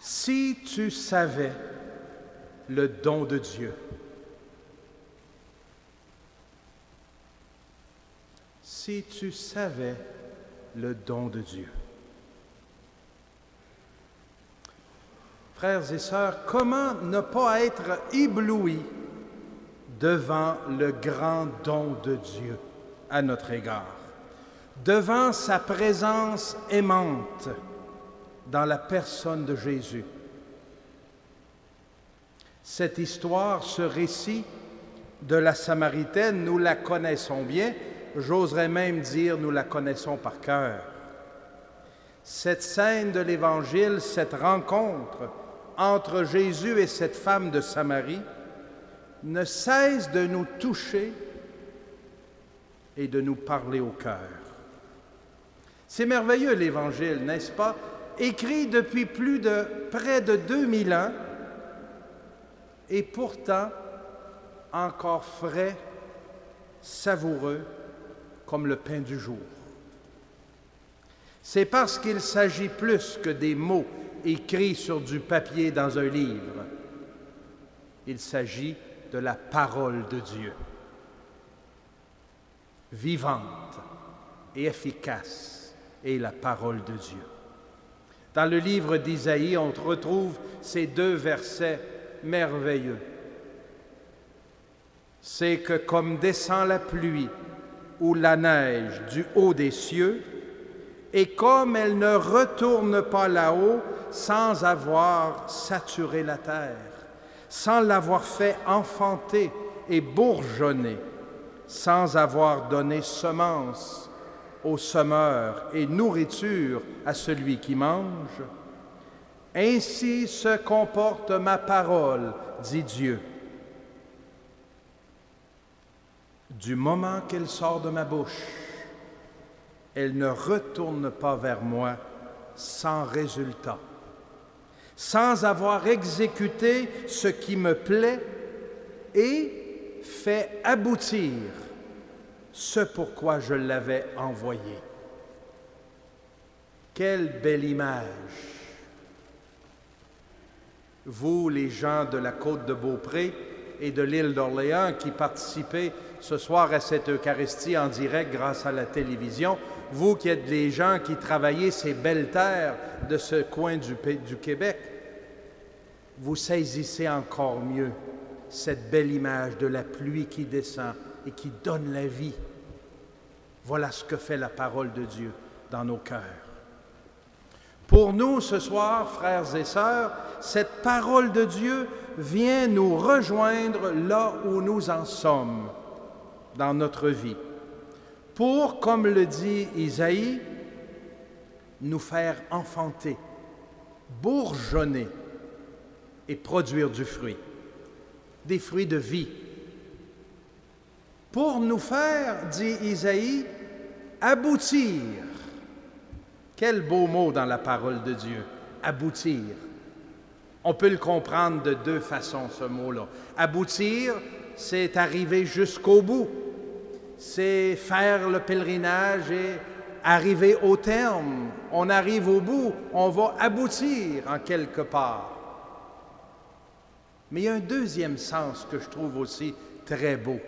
Si tu savais le don de Dieu, si tu savais le don de Dieu. Frères et sœurs, comment ne pas être ébloui devant le grand don de Dieu à notre égard, devant sa présence aimante dans la personne de Jésus. Cette histoire, ce récit de la Samaritaine, nous la connaissons bien, j'oserais même dire nous la connaissons par cœur. Cette scène de l'Évangile, cette rencontre entre Jésus et cette femme de Samarie ne cesse de nous toucher et de nous parler au cœur. C'est merveilleux l'Évangile, n'est-ce pas? Écrit depuis près de 2000 ans et pourtant encore frais, savoureux comme le pain du jour. C'est parce qu'il s'agit plus que des mots écrits sur du papier dans un livre. Il s'agit de la parole de Dieu, vivante et efficace, est la parole de Dieu. Dans le livre d'Isaïe, on retrouve ces deux versets merveilleux. C'est que comme descend la pluie ou la neige du haut des cieux, et comme elle ne retourne pas là-haut sans avoir saturé la terre, sans l'avoir fait enfanter et bourgeonner, sans avoir donné semence au semeur et nourriture à celui qui mange, ainsi se comporte ma parole, dit Dieu. Du moment qu'elle sort de ma bouche, elle ne retourne pas vers moi sans résultat, sans avoir exécuté ce qui me plaît et fait aboutir ce pourquoi je l'avais envoyé. Quelle belle image! Vous, les gens de la côte de Beaupré et de l'île d'Orléans qui participez ce soir à cette Eucharistie en direct grâce à la télévision, vous qui êtes les gens qui travaillez ces belles terres de ce coin du Québec, vous saisissez encore mieux cette belle image de la pluie qui descend et qui donne la vie. Voilà ce que fait la parole de Dieu dans nos cœurs. Pour nous, ce soir, frères et sœurs, cette parole de Dieu vient nous rejoindre là où nous en sommes dans notre vie, pour, comme le dit Isaïe, nous faire enfanter, bourgeonner et produire du fruit, des fruits de vie. Pour nous faire, dit Isaïe, aboutir. Quel beau mot dans la parole de Dieu, aboutir. On peut le comprendre de deux façons, ce mot-là. Aboutir, c'est arriver jusqu'au bout. C'est faire le pèlerinage et arriver au terme. On arrive au bout, on va aboutir en quelque part. Mais il y a un deuxième sens que je trouve aussi très beau.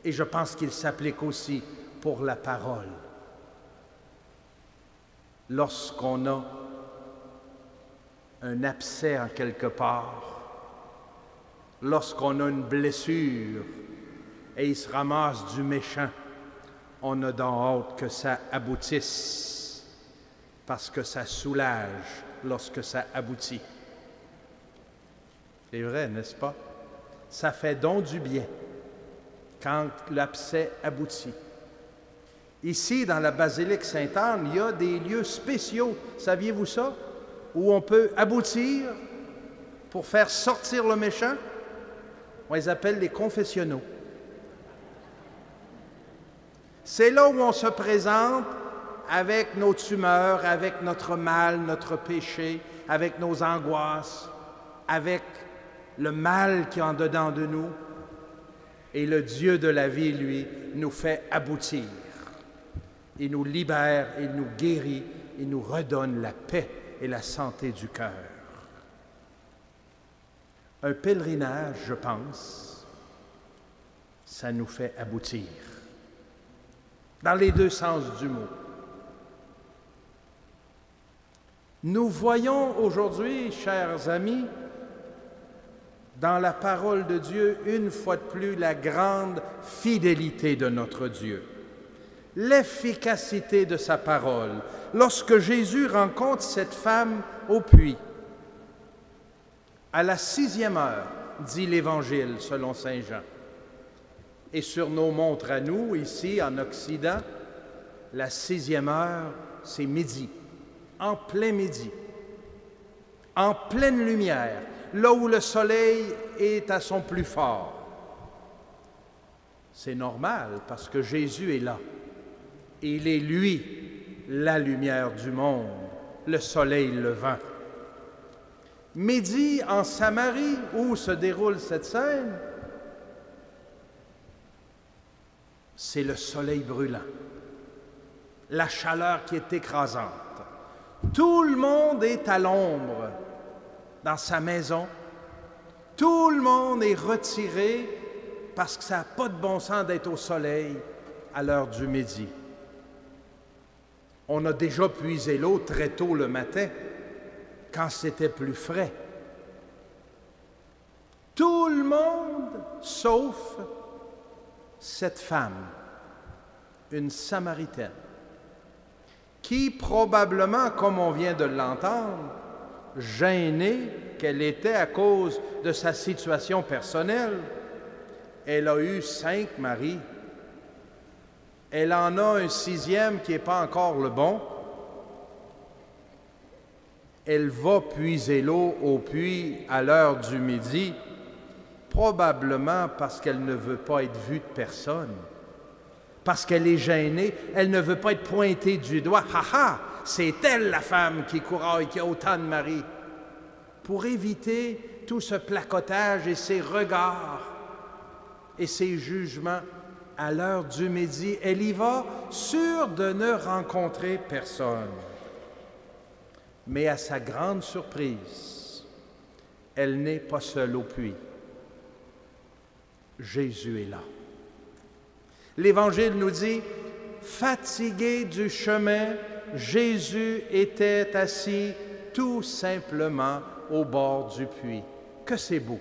Et je pense qu'il s'applique aussi pour la parole. Lorsqu'on a un abcès en quelque part, lorsqu'on a une blessure et il se ramasse du méchant, on a donc hâte que ça aboutisse, parce que ça soulage lorsque ça aboutit. C'est vrai, n'est-ce pas? Ça fait donc du bien quand l'abcès aboutit. Ici, dans la basilique Sainte-Anne, il y a des lieux spéciaux, saviez-vous ça? Où on peut aboutir pour faire sortir le méchant. On les appelle les confessionnaux. C'est là où on se présente avec nos tumeurs, avec notre mal, notre péché, avec nos angoisses, avec le mal qui est en dedans de nous. Et le Dieu de la vie, lui, nous fait aboutir. Il nous libère, il nous guérit, il nous redonne la paix et la santé du cœur. Un pèlerinage, je pense, ça nous fait aboutir, dans les deux sens du mot. Nous voyons aujourd'hui, chers amis, dans la parole de Dieu, une fois de plus, la grande fidélité de notre Dieu, l'efficacité de sa parole. Lorsque Jésus rencontre cette femme au puits, à la 6e heure, dit l'Évangile selon saint Jean. Et sur nos montres à nous, ici en Occident, la 6e heure, c'est midi, en plein midi, en pleine lumière, là où le soleil est à son plus fort. C'est normal parce que Jésus est là. Il est, lui, la lumière du monde, le soleil levant. Midi, en Samarie, où se déroule cette scène, c'est le soleil brûlant, la chaleur qui est écrasante. Tout le monde est à l'ombre dans sa maison. Tout le monde est retiré parce que ça n'a pas de bon sens d'être au soleil à l'heure du midi. On a déjà puisé l'eau très tôt le matin, quand c'était plus frais. Tout le monde, sauf cette femme, une Samaritaine, qui probablement, comme on vient de l'entendre, gênée qu'elle était à cause de sa situation personnelle, elle a eu 5 maris. Elle en a un 6e qui n'est pas encore le bon. Elle va puiser l'eau au puits à l'heure du midi, probablement parce qu'elle ne veut pas être vue de personne, parce qu'elle est gênée, elle ne veut pas être pointée du doigt. « Ha ha! C'est elle la femme qui couraille, qui a autant de maris. » Pour éviter tout ce placotage et ces regards et ces jugements, à l'heure du midi, elle y va sûre de ne rencontrer personne. Mais à sa grande surprise, elle n'est pas seule au puits. Jésus est là. L'Évangile nous dit, fatigué du chemin, Jésus était assis tout simplement au bord du puits. Que c'est beau!